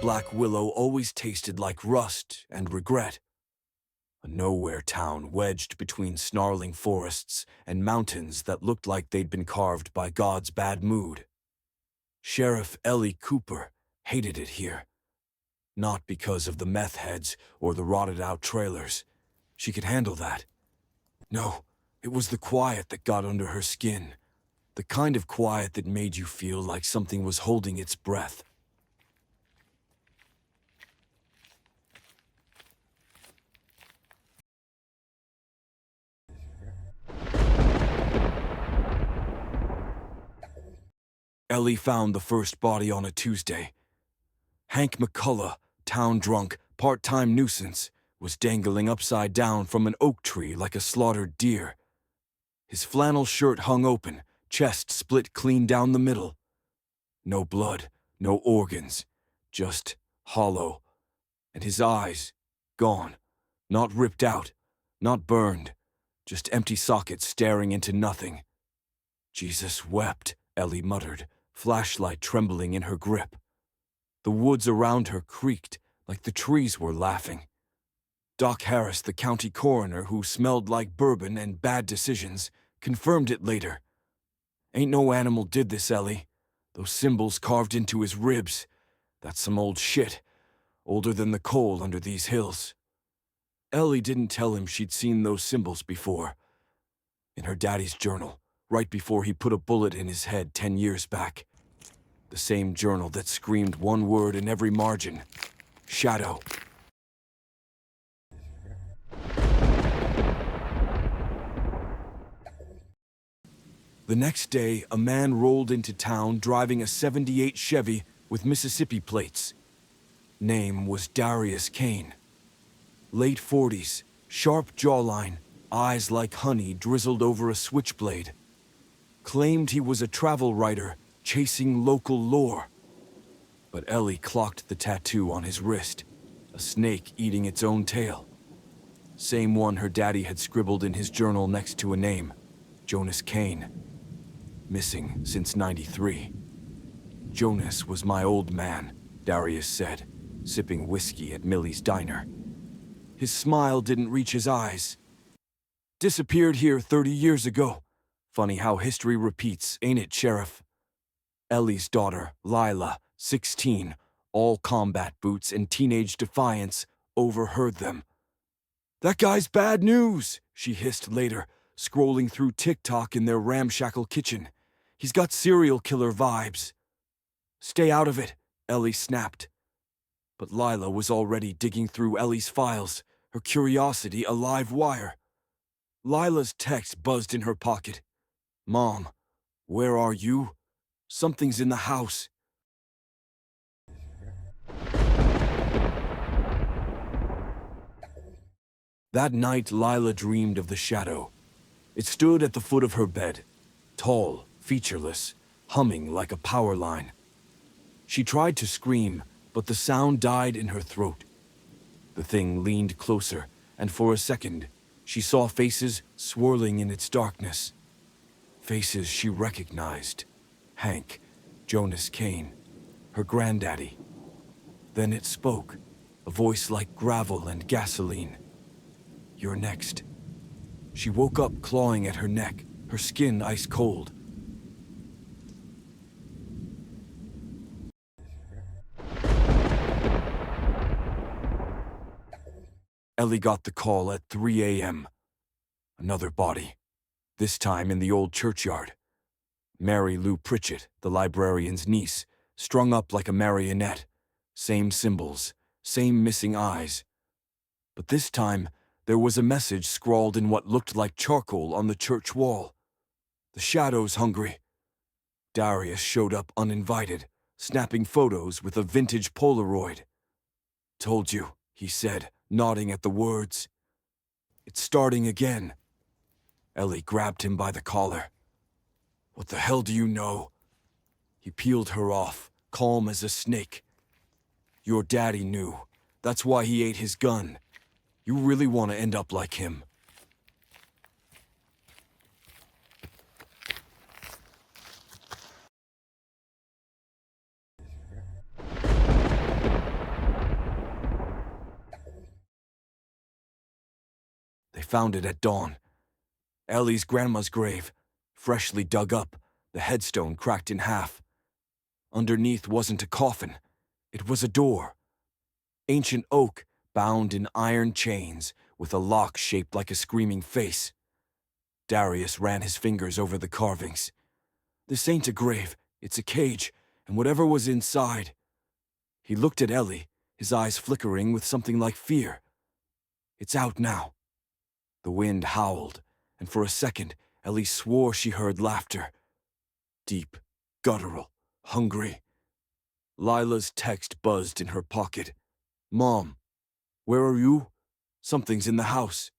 Black Willow always tasted like rust and regret. A nowhere town wedged between snarling forests and mountains that looked like they'd been carved by God's bad mood. Sheriff Ellie Cooper hated it here. Not because of the meth heads or the rotted-out trailers. She could handle that. No, it was the quiet that got under her skin. The kind of quiet that made you feel like something was holding its breath. Ellie found the first body on a Tuesday. Hank McCullough, town drunk, part-time nuisance, was dangling upside down from an oak tree like a slaughtered deer. His flannel shirt hung open, chest split clean down the middle. No blood, no organs, just hollow. And his eyes, gone, not ripped out, not burned, just empty sockets staring into nothing. Jesus wept, Ellie muttered, flashlight trembling in her grip. The woods around her creaked like the trees were laughing. Doc Harris, the county coroner who smelled like bourbon and bad decisions, confirmed it later. Ain't no animal did this, Ellie. Those symbols carved into his ribs. That's some old shit, older than the coal under these hills. Ellie didn't tell him she'd seen those symbols before. In her daddy's journal, right before he put a bullet in his head 10 years back. The same journal that screamed one word in every margin: shadow. The next day, a man rolled into town driving a '78 Chevy with Mississippi plates. Name was Darius Kane. Late 40s, sharp jawline, eyes like honey drizzled over a switchblade. Claimed he was a travel writer, chasing local lore. But Ellie clocked the tattoo on his wrist, a snake eating its own tail. Same one her daddy had scribbled in his journal next to a name, Jonas Kane. Missing since '93. Jonas was my old man, Darius said, sipping whiskey at Millie's diner. His smile didn't reach his eyes. Disappeared here 30 years ago. Funny how history repeats, ain't it, Sheriff? Ellie's daughter, Lila, 16, all combat boots and teenage defiance, overheard them. "That guy's bad news," she hissed later, scrolling through TikTok in their ramshackle kitchen. "He's got serial killer vibes." "Stay out of it," Ellie snapped. But Lila was already digging through Ellie's files, her curiosity a live wire. Lila's text buzzed in her pocket. "Mom, where are you? Something's in the house." That night, Lila dreamed of the shadow. It stood at the foot of her bed, tall, featureless, humming like a power line. She tried to scream, but the sound died in her throat. The thing leaned closer, and for a second, she saw faces swirling in its darkness. Faces she recognized. Hank, Jonas Kane, her granddaddy. Then it spoke, a voice like gravel and gasoline. "You're next." She woke up clawing at her neck, her skin ice cold. Ellie got the call at 3 a.m. Another body, this time in the old churchyard. Mary Lou Pritchett, the librarian's niece, strung up like a marionette. Same symbols, same missing eyes. But this time, there was a message scrawled in what looked like charcoal on the church wall. "The shadow's hungry." Darius showed up uninvited, snapping photos with a vintage Polaroid. "Told you," he said, nodding at the words. "It's starting again." Ellie grabbed him by the collar. "What the hell do you know?" He peeled her off, calm as a snake. "Your daddy knew. That's why he ate his gun. You really want to end up like him." found it at dawn. Ellie's grandma's grave, freshly dug up, the headstone cracked in half. Underneath wasn't a coffin, it was a door. Ancient oak, bound in iron chains, with a lock shaped like a screaming face. Darius ran his fingers over the carvings. This ain't a grave, it's a cage, and whatever was inside. He looked at Ellie, his eyes flickering with something like fear. It's out now. The wind howled, and for a second, Ellie swore she heard laughter. Deep, guttural, hungry. Lila's text buzzed in her pocket. "Mom, where are you? Something's in the house."